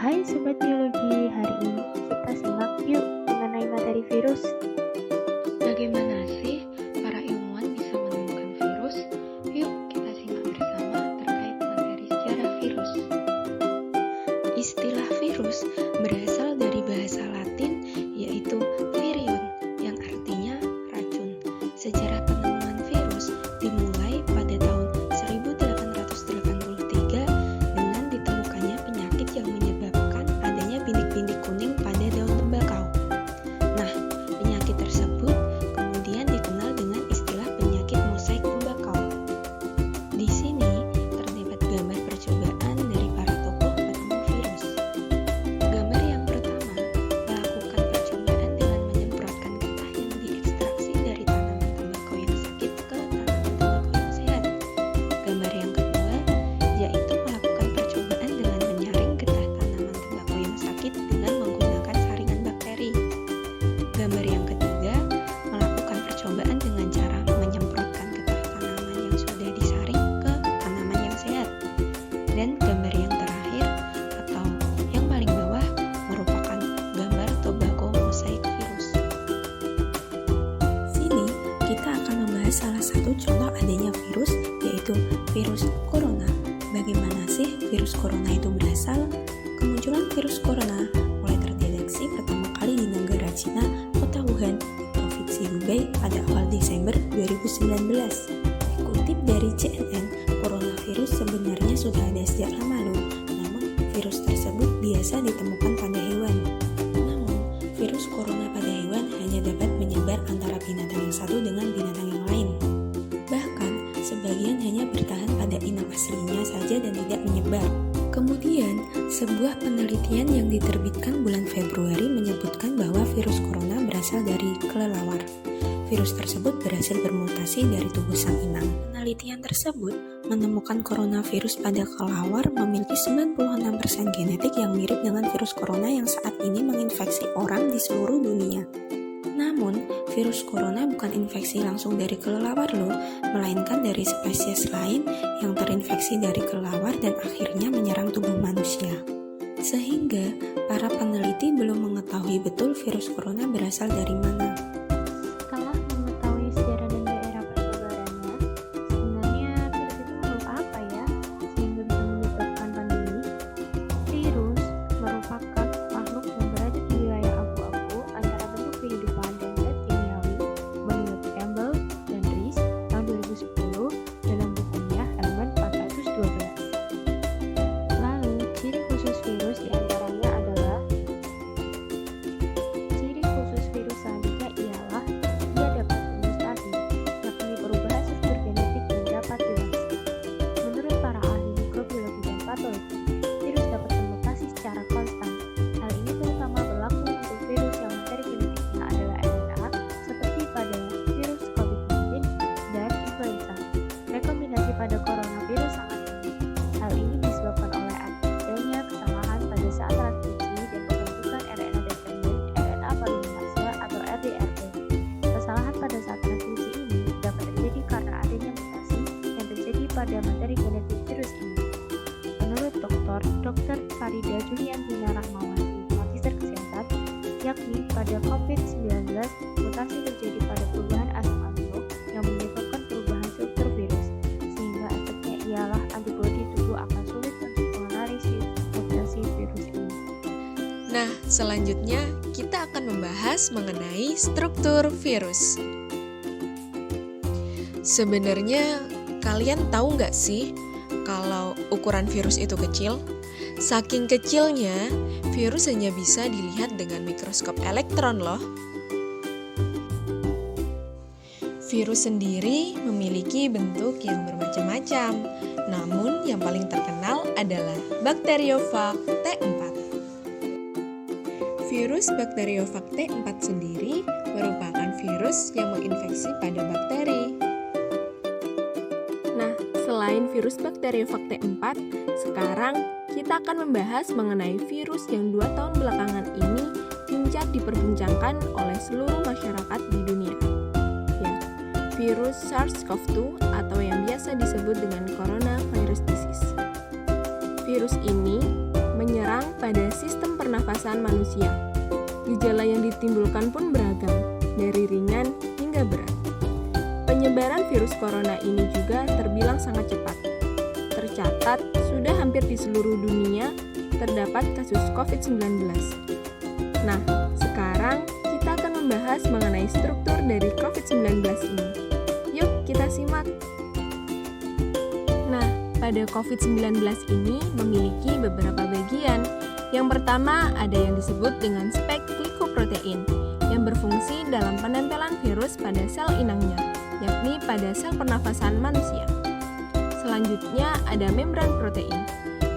Hai Sobat Biologi, hari ini kita simak yuk mengenai materi virus. Bagaimana sih para ilmuwan bisa menemukan virus? Yuk kita simak bersama terkait materi sejarah virus. Istilah virus berasal dari bahasa Latin yaitu virion yang artinya racun. Sejarah penemuan virus dimulai pada tahun 1883 dengan ditemukannya penyakit yang menyebabkan adanya bintik-bintik kuning pada daun tembakau. Nah, penyakit tersebut kemudian dikenal dengan istilah penyakit mosaik tembakau. Di sini terdapat gambar percobaan dari para tokoh penemu virus. Gambar yang pertama melakukan percobaan dengan menyemprotkan getah yang diekstraksi dari tanaman tembakau yang sakit ke tanaman tembakau yang sehat. Gambar yang kedua yaitu melakukan percobaan dengan menyaring getah tanaman tembakau yang sakit dengan menggunakan saringan bakteri. Gambar yang ketiga melakukan percobaan dengan cara menyemprotkan getah tanaman yang sudah disaring ke tanaman yang sehat. Dan gambar yang terakhir atau yang paling bawah merupakan gambar tobacco mosaik virus. Sini kita akan membahas salah satu contoh adanya virus, yaitu virus corona. Bagaimana sih virus corona itu berasal? Kemunculan virus corona mulai terdeteksi pertama kali di negara Cina, kota Wuhan, di provinsi Hubei pada awal Desember 2019. Dikutip dari CNN, coronavirus sebenarnya sudah ada sejak lama loh, namun virus tersebut biasa ditemukan pada hewan. Namun, virus corona pada hewan hanya dapat menyebar antara binatang yang satu dengan binatang yang lain. Bahkan, sebagian hanya bertahan pada inang aslinya saja dan tidak menyebar. Kemudian, sebuah penelitian yang diterbitkan bulan Februari menyebutkan bahwa virus corona berasal dari kelelawar. Virus tersebut berhasil bermutasi dari tubuh sang inang. Penelitian tersebut menemukan coronavirus pada kelelawar memiliki 96% genetik yang mirip dengan virus corona yang saat ini menginfeksi orang di seluruh dunia. Namun, virus corona bukan infeksi langsung dari kelelawar loh, melainkan dari spesies lain yang terinfeksi dari kelelawar dan akhirnya menyerang tubuh manusia. Sehingga, para peneliti belum mengetahui betul virus corona berasal dari mana. Setelah mengetahui sejarah dan daerah persebarannya, sebenarnya virus itu makhluk apa ya sehingga bisa menyebabkan pandemi? Virus merupakan makhluk yang berada di wilayah abu-abu antara bentuk kehidupan dan zat kimiawi menurut Campbell dan Rees tahun 2010 dalam bukunya Halaman 412. Lalu, ciri khusus virus diantaranya adalah ciri khusus virus selanjutnya ialah ia dapat bermutasi, yakni perubahan struktur genetik yang dapat dilakukan. Menurut para ahli mikrobiologi dan patologi, virus dapat bermutasi secara konstan. Hal ini terutama berlaku untuk virus yang materi genetiknya adalah RNA, seperti pada virus COVID-19 dan influenza. Rekombinasi pada coronavirus sangat tinggi. Hal ini disebabkan oleh adanya kesalahan pada saat transkripsi dan pembentukan RNA dependent RNA polimerase atau rDRP. Kesalahan pada saat transkripsi ini dapat terjadi karena adanya mutasi yang terjadi pada materi genetik virus ini. Menurut Dr. Farida Juliantina Rahmawati, Magister Kesehatan, yakni pada COVID-19, mutasi terjadi pada perubahan asam amino yang menyebabkan perubahan struktur virus, sehingga efeknya ialah antibodi tubuh akan sulit untuk mengenali mutasi virus ini. Nah, selanjutnya kita akan membahas mengenai struktur virus. Sebenarnya, kalian tahu nggak sih kalau ukuran virus itu kecil? Saking kecilnya, virus hanya bisa dilihat dengan mikroskop elektron loh. Virus sendiri memiliki bentuk yang bermacam-macam, namun yang paling terkenal adalah Bacteriophage T4. Virus Bacteriophage T4 sendiri merupakan virus yang menginfeksi pada bakteri. Nah, selain virus Bacteriophage T4, sekarang kita akan membahas mengenai virus yang 2 tahun belakangan ini gencar diperbincangkan oleh seluruh masyarakat di dunia. Ya, virus SARS-CoV-2 atau yang biasa disebut dengan coronavirus disease. Virus ini menyerang pada sistem pernafasan manusia. Gejala yang ditimbulkan pun beragam, dari ringan hingga berat. Penyebaran virus corona ini juga terbilang sangat cepat. Tercatat, sudah hampir di seluruh dunia terdapat kasus COVID-19. Nah, sekarang kita akan membahas mengenai struktur dari COVID-19 ini. Yuk, kita simak. Nah, pada COVID-19 ini memiliki beberapa bagian. Yang pertama, ada yang disebut dengan spek glikoprotein, yang berfungsi dalam penempelan virus pada sel inangnya, yakni pada sel pernafasan manusia. Selanjutnya ada membran protein.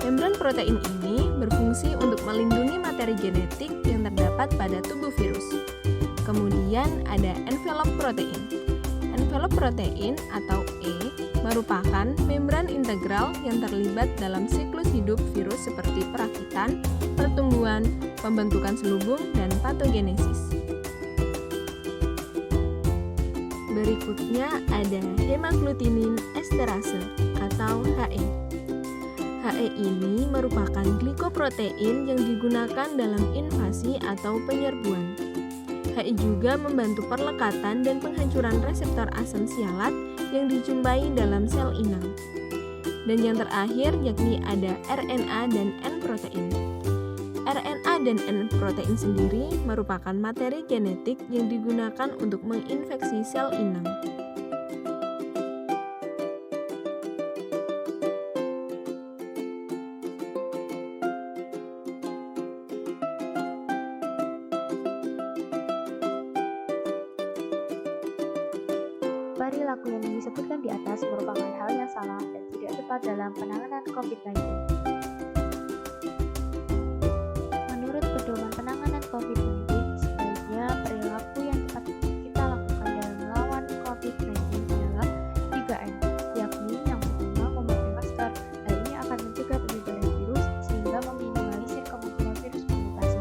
Membran protein ini berfungsi untuk melindungi materi genetik yang terdapat pada tubuh virus. Kemudian ada envelope protein. Envelope protein atau E merupakan membran integral yang terlibat dalam siklus hidup virus seperti perakitan, pertumbuhan, pembentukan selubung, dan patogenesis. Berikutnya ada hemagglutinins esterase atau HE. HE ini merupakan glikoprotein yang digunakan dalam invasi atau penyerbuan. HE juga membantu perlekatan dan penghancuran reseptor asam sialat yang dijumpai dalam sel inang. Dan yang terakhir yakni ada RNA dan N protein. RNA dan N protein sendiri merupakan materi genetik yang digunakan untuk menginfeksi sel inang. Perilaku yang disebutkan di atas merupakan hal yang salah dan tidak tepat dalam penanganan COVID-19. Menurut pedoman penanganan COVID-19, sebaiknya perilaku yang tepat kita lakukan dalam melawan COVID-19 adalah 3M, yakni yang pertama memakai masker. Hal ini akan mencegah penyebaran virus sehingga meminimalisir kemungkinan virus bermutasi.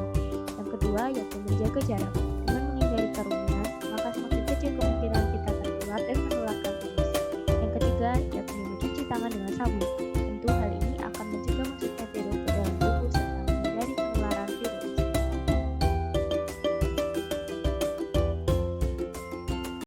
Yang kedua yaitu menjaga jarak. Dengan menghindari kerumunan, maka semakin kecil kemungkinan kita tertular dan menularkan virus. Yang ketiga yakni mencuci tangan dengan sabun. Tentu hal ini